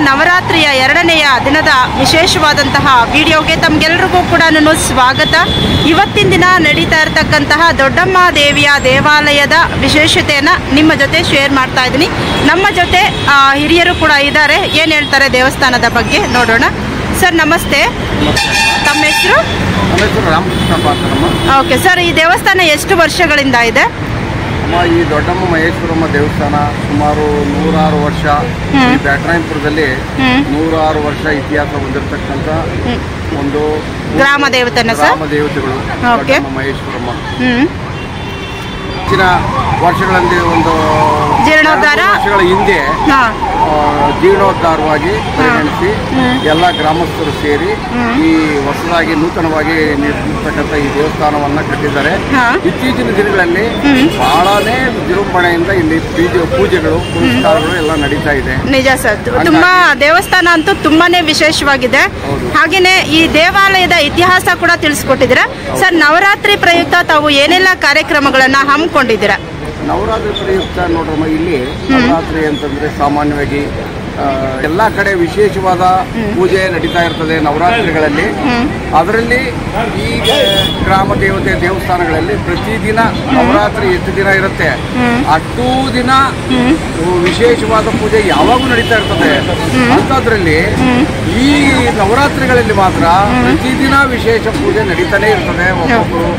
ನವರಾತ್ರಿಯ ಎರಡನೆಯ ದಿನದ ವಿಶೇಷವಾದಂತಹ ವಿಡಿಯೋಗೆ ತಮಗೆಲ್ಲರಿಗೂ ಕೂಡ ಸ್ವಾಗತ. ಇವತ್ತಿನ ದಿನ ನಡೀತಾ ಇರತಕ್ಕಂತಹ ದೊಡ್ಡಮ್ಮ ದೇವಿಯ ದೇವಾಲಯದ ವಿಶೇಷತೆಯನ್ನು ನಿಮ್ಮ ಜೊತೆ ಶೇರ್ ಮಾಡ್ತಾ ಇದ್ದೀನಿ. ನಮ್ಮ ಜೊತೆ ಹಿರಿಯರು ಕೂಡ ಇದ್ದಾರೆ, ಏನು ಹೇಳ್ತಾರೆ ದೇವಸ್ಥಾನದ ಬಗ್ಗೆ ನೋಡೋಣ. ಸರ್ ನಮಸ್ತೆ, ತಮ್ಮ ಹೆಸರು? ಓಕೆ ಸರ್, ಈ ದೇವಸ್ಥಾನ ಎಷ್ಟು ವರ್ಷಗಳಿಂದ ಇದೆ? ಈ ದೊಡ್ಡಮ್ಮ ಮಹೇಶ್ವರಮ್ಮ ದೇವಸ್ಥಾನ ಸುಮಾರು 106 ವರ್ಷ ಈ ಬ್ಯಾಟರಾಯನಪುರದಲ್ಲಿ 106 ವರ್ಷ ಇತಿಹಾಸ ಹೊಂದಿರತಕ್ಕಂಥ ಒಂದು ಗ್ರಾಮ ದೇವತೆಗಳು ದೊಡ್ಡಮ್ಮ ಮಹೇಶ್ವರಮ್ಮ. ಹೆಚ್ಚಿನ ವರ್ಷಗಳಲ್ಲಿ ಒಂದು ವರ್ಷಗಳ ಹಿಂದೆ ಜೀರ್ಣೋದ್ಧಾರವಾಗಿ ಪರಿಗಣಿಸಿ ಎಲ್ಲ ಗ್ರಾಮಸ್ಥರು ಸೇರಿ ಈ ಹೊಸದಾಗಿ ನೂತನವಾಗಿ ನಿರ್ಮಿಸತಕ್ಕಂಥ ಈ ದೇವಸ್ಥಾನವನ್ನ ಕಟ್ಟಿದ್ದಾರೆ. ಇತ್ತೀಚಿನ ದಿನಗಳಲ್ಲಿ ಬಹಳನೇ ವಿಜೃಂಭಣೆಯಿಂದ ಇಲ್ಲಿ ಪೂಜೆಗಳು ಪುರಸ್ಕಾರಗಳು ಎಲ್ಲ ನಡೀತಾ ಇದೆ. ನಿಜ ಸರ್, ತುಂಬಾ ದೇವಸ್ಥಾನ ಅಂತೂ ತುಂಬಾನೇ ವಿಶೇಷವಾಗಿದೆ. ಹಾಗೇನೆ ಈ ದೇವಾಲಯದ ಇತಿಹಾಸ ಕೂಡ ತಿಳಿಸ್ಕೊಟ್ಟಿದ್ದೀರಾ ಸರ್. ನವರಾತ್ರಿ ಪ್ರಯುಕ್ತ ತಾವು ಏನೆಲ್ಲ ಕಾರ್ಯಕ್ರಮಗಳನ್ನ ಹಮ್ಮಿಕೊಂಡಿದ್ದೀರಾ? ನವರಾತ್ರಿ ಪ್ರಯುಕ್ತ ನೋಡ್ರಮ್ಮ, ಇಲ್ಲಿ ನವರಾತ್ರಿ ಅಂತಂದ್ರೆ ಸಾಮಾನ್ಯವಾಗಿ ಎಲ್ಲ ಕಡೆ ವಿಶೇಷವಾದ ಪೂಜೆ ನಡೀತಾ ಇರ್ತದೆ ನವರಾತ್ರಿಗಳಲ್ಲಿ. ಅದರಲ್ಲಿ ಈ ಗ್ರಾಮ ದೇವತೆ ದೇವಸ್ಥಾನಗಳಲ್ಲಿ ಪ್ರತಿದಿನ ನವರಾತ್ರಿ ಎಷ್ಟು ದಿನ ಇರುತ್ತೆ ಅಷ್ಟೂ ದಿನ ವಿಶೇಷವಾದ ಪೂಜೆ ಯಾವಾಗೂ ನಡೀತಾ ಇರ್ತದೆ. ಅಂಥದ್ರಲ್ಲಿ ಈ ನವರಾತ್ರಿಗಳಲ್ಲಿ ಮಾತ್ರ ಪ್ರತಿದಿನ ವಿಶೇಷ ಪೂಜೆ ನಡೀತಾನೆ ಇರ್ತದೆ. ಒಬ್ಬೊಬ್ಬರು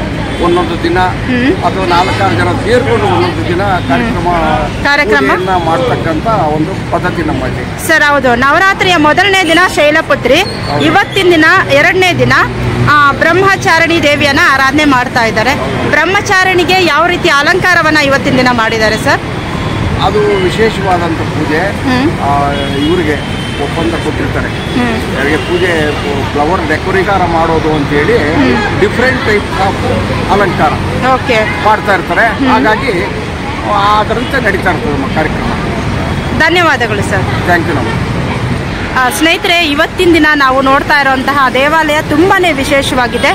ಒಂದೊಂದು ದಿನ ಅಥವಾ 4-6 ಜನ ಸೇರ್ಕೊಂಡು ಒಂದೊಂದು ದಿನ ಕಾರ್ಯಕ್ರಮ ಮಾಡ್ತಕ್ಕಂಥ ಒಂದು ಪದ್ಧತಿ ನಮ್ಮಲ್ಲಿ ಸರ್. ಹೌದು, ನವರಾತ್ರಿಯ ಮೊದಲನೇ ದಿನ ಶೈಲಪುತ್ರಿ, ಇವತ್ತಿನ ದಿನ ಎರಡನೇ ದಿನ ಬ್ರಹ್ಮಚಾರಿಣಿ ದೇವಿಯನ್ನ ಆರಾಧನೆ ಮಾಡ್ತಾ ಇದ್ದಾರೆ. ಬ್ರಹ್ಮಚಾರಿಣಿಗೆ ಯಾವ ರೀತಿ ಅಲಂಕಾರವನ್ನ ಇವತ್ತಿನ ದಿನ ಮಾಡಿದ್ದಾರೆ ಸರ್? ಅದು ವಿಶೇಷವಾದಂಥ ಪೂಜೆ. ಇವರಿಗೆ ಒಪ್ಪಂದ ಕೊಟ್ಟಿರ್ತಾರೆ, ಅವರಿಗೆ ಪೂಜೆ ಫ್ಲವರ್ ಡೆಕೋರೇಕಾರ ಮಾಡೋದು ಅಂತೇಳಿ ಡಿಫ್ರೆಂಟ್ ಟೈಪ್ ಆಫ್ ಅಲಂಕಾರ ಮಾಡ್ತಾ ಇರ್ತಾರೆ. ಹಾಗಾಗಿ ಅದರಂತೆ ನಡೀತಾ ಇರ್ತದೆ ಕಾರ್ಯಕ್ರಮ. ಧನ್ಯವಾದಗಳು ಸರ್. Thank you. ನಮಗೆ ಸ್ನೇಹಿತರೆ, ಇವತ್ತಿನ ದಿನ ನಾವು ನೋಡ್ತಾ ಇರುವಂತಹ ದೇವಾಲಯ ತುಂಬಾನೇ ವಿಶೇಷವಾಗಿದೆ.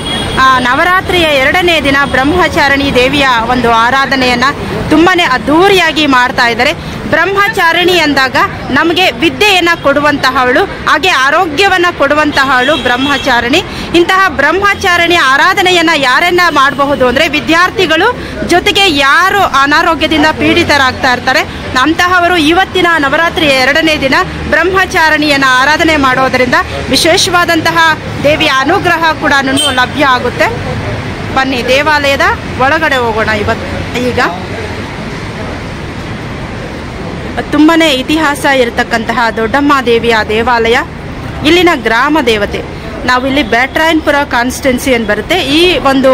ನವರಾತ್ರಿಯ ಎರಡನೇ ದಿನ ಬ್ರಹ್ಮಚಾರಿಣಿ ದೇವಿಯ ಒಂದು ಆರಾಧನೆಯನ್ನ ತುಂಬಾನೇ ಅದ್ಧೂರಿಯಾಗಿ ಮಾಡ್ತಾ ಇದ್ದಾರೆ. ಬ್ರಹ್ಮಚಾರಿಣಿ ಅಂದಾಗ ನಮಗೆ ವಿದ್ಯೆಯನ್ನು ಕೊಡುವಂತಹವಳು, ಹಾಗೆ ಆರೋಗ್ಯವನ್ನು ಕೊಡುವಂತಹವಳು ಬ್ರಹ್ಮಚಾರಿಣಿ. ಇಂತಹ ಬ್ರಹ್ಮಚಾರಿಣಿ ಆರಾಧನೆಯನ್ನ ಯಾರನ್ನ ಮಾಡಬಹುದು ಅಂದರೆ ವಿದ್ಯಾರ್ಥಿಗಳು, ಜೊತೆಗೆ ಯಾರು ಅನಾರೋಗ್ಯದಿಂದ ಪೀಡಿತರಾಗ್ತಾ ಇರ್ತಾರೆ ಅಂತಹವರು ಇವತ್ತಿನ ನವರಾತ್ರಿಯ ಎರಡನೇ ದಿನ ಬ್ರಹ್ಮಚಾರಿಣಿಯನ್ನು ಆರಾಧನೆ ಮಾಡೋದರಿಂದ ವಿಶೇಷವಾದಂತಹ ದೇವಿಯ ಅನುಗ್ರಹ ಕೂಡ ಲಭ್ಯ ಆಗುತ್ತೆ. ಬನ್ನಿ ದೇವಾಲಯದ ಒಳಗಡೆ ಹೋಗೋಣ. ಈಗ ತುಂಬಾನೇ ಇತಿಹಾಸ ಇರತಕ್ಕಂತಹ ದೊಡ್ಡಮ್ಮ ದೇವಿಯ ದೇವಾಲಯ, ಇಲ್ಲಿನ ಗ್ರಾಮ ದೇವತೆ. ನಾವಿಲ್ಲಿ ಬ್ಯಾಟರಾಯನಪುರ ಕಾನ್ಸ್ಟಿಟ್ಯುನ್ಸಿ ಅಂತ ಬರುತ್ತೆ. ಈ ಒಂದು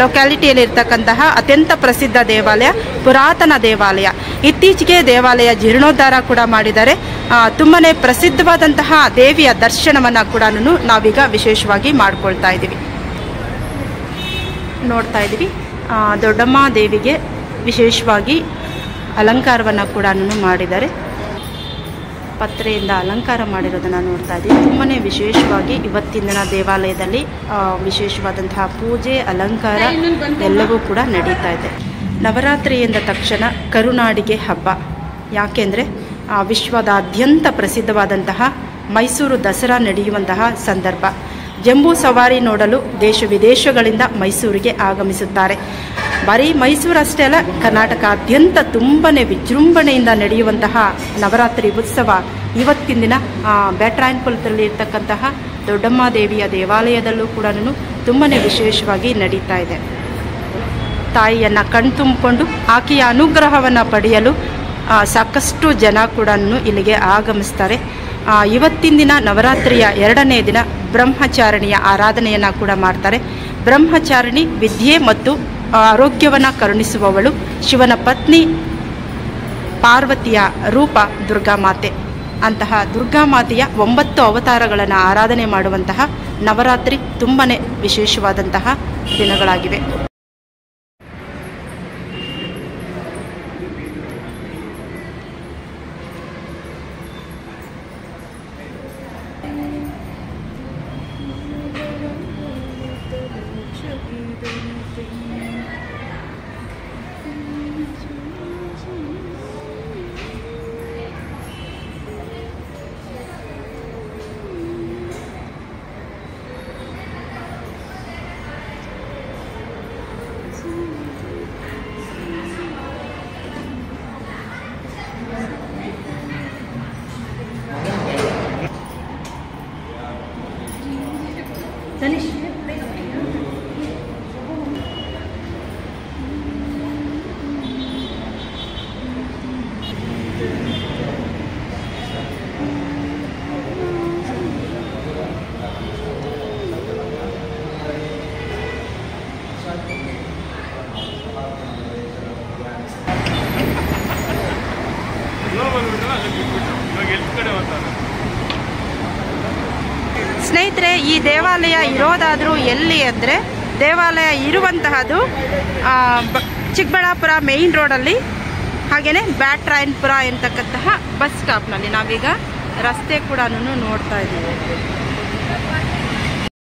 ಲೊಕ್ಯಾಲಿಟಿಯಲ್ಲಿ ಇರ್ತಕ್ಕಂತಹ ಅತ್ಯಂತ ಪ್ರಸಿದ್ಧ ದೇವಾಲಯ, ಪುರಾತನ ದೇವಾಲಯ. ಇತ್ತೀಚೆಗೆ ದೇವಾಲಯ ಜೀರ್ಣೋದ್ಧಾರ ಕೂಡ ಮಾಡಿದ್ದಾರೆ. ತುಂಬಾನೇ ಪ್ರಸಿದ್ಧವಾದಂತಹ ದೇವಿಯ ದರ್ಶನವನ್ನು ಕೂಡ ನಾವೀಗ ವಿಶೇಷವಾಗಿ ಮಾಡ್ಕೊಳ್ತಾ ಇದ್ದೀವಿ, ನೋಡ್ತಾ ಇದ್ದೀವಿ. ದೊಡ್ಡಮ್ಮ ದೇವಿಗೆ ವಿಶೇಷವಾಗಿ ಅಲಂಕಾರವನ್ನು ಕೂಡ ಮಾಡಿದ್ದಾರೆ. ಪತ್ರೆಯಿಂದ ಅಲಂಕಾರ ಮಾಡಿರೋದನ್ನು ನೋಡ್ತಾ ಇದ್ದೀವಿ. ತುಂಬಾ ವಿಶೇಷವಾಗಿ ಇವತ್ತಿನ ದಿನ ದೇವಾಲಯದಲ್ಲಿ ವಿಶೇಷವಾದಂತಹ ಪೂಜೆ, ಅಲಂಕಾರ ಎಲ್ಲವೂ ಕೂಡ ನಡೀತಾ ಇದೆ. ನವರಾತ್ರಿ ಎಂದ ತಕ್ಷಣ ಕರುನಾಡಿಗೆ ಹಬ್ಬ. ಯಾಕೆಂದರೆ ವಿಶ್ವದಾದ್ಯಂತ ಪ್ರಸಿದ್ಧವಾದಂತಹ ಮೈಸೂರು ದಸರಾ ನಡೆಯುವಂತಹ ಸಂದರ್ಭ. ಜಂಬೂ ಸವಾರಿ ನೋಡಲು ದೇಶ ವಿದೇಶಗಳಿಂದ ಮೈಸೂರಿಗೆ ಆಗಮಿಸುತ್ತಾರೆ. ಬರೀ ಮೈಸೂರು ಅಷ್ಟೇ ಅಲ್ಲ, ಕರ್ನಾಟಕಾದ್ಯಂತ ತುಂಬಾ ವಿಜೃಂಭಣೆಯಿಂದ ನಡೆಯುವಂತಹ ನವರಾತ್ರಿ ಉತ್ಸವ ಇವತ್ತಿನ ದಿನ ಬ್ಯಾಟರಾಯನಪುರದಲ್ಲಿ ಇರ್ತಕ್ಕಂತಹ ದೊಡ್ಡಮ್ಮ ದೇವಿಯ ದೇವಾಲಯದಲ್ಲೂ ಕೂಡ ತುಂಬಾ ವಿಶೇಷವಾಗಿ ನಡೀತಾ ಇದೆ. ತಾಯಿಯನ್ನು ಕಣ್ತುಂಬಿಕೊಂಡು ಆಕೆಯ ಅನುಗ್ರಹವನ್ನು ಪಡೆಯಲು ಸಾಕಷ್ಟು ಜನ ಕೂಡ ಇಲ್ಲಿಗೆ ಆಗಮಿಸ್ತಾರೆ. ಇವತ್ತಿನ ದಿನ ನವರಾತ್ರಿಯ ಎರಡನೇ ದಿನ ಬ್ರಹ್ಮಚಾರಿಣಿಯ ಆರಾಧನೆಯನ್ನು ಕೂಡ ಮಾಡ್ತಾರೆ. ಬ್ರಹ್ಮಚಾರಿಣಿ ವಿದ್ಯೆ ಮತ್ತು ಆರೋಗ್ಯವನ್ನು ಕರುಣಿಸುವವಳು. ಶಿವನ ಪತ್ನಿ ಪಾರ್ವತಿಯ ರೂಪ ದುರ್ಗಾಮಾತೆ. ಅಂತಹ ದುರ್ಗಾಮಾತೆಯ 9 ಅವತಾರಗಳನ್ನು ಆರಾಧನೆ ಮಾಡುವಂತಹ ನವರಾತ್ರಿ ತುಂಬಾ ವಿಶೇಷವಾದಂತಹ ದಿನಗಳಾಗಿವೆ. ಸ್ನೇಹಿತರೆ, ಈ ದೇವಾಲಯ ಇರೋದಾದರೂ ಎಲ್ಲಿ ಅಂದರೆ, ದೇವಾಲಯ ಇರುವಂತಹದ್ದು ಚಿಕ್ಕಬಳ್ಳಾಪುರ ಮೇಯ್ನ್ ರೋಡಲ್ಲಿ, ಹಾಗೆಯೇ ಬ್ಯಾಟ್ರಾಯನ್ಪುರ ಎಂತಕ್ಕಂತಹ ಬಸ್ ಸ್ಟಾಪ್ನಲ್ಲಿ. ನಾವೀಗ ರಸ್ತೆ ಕೂಡ ನೋಡ್ತಾ ಇದ್ದೀವಿ.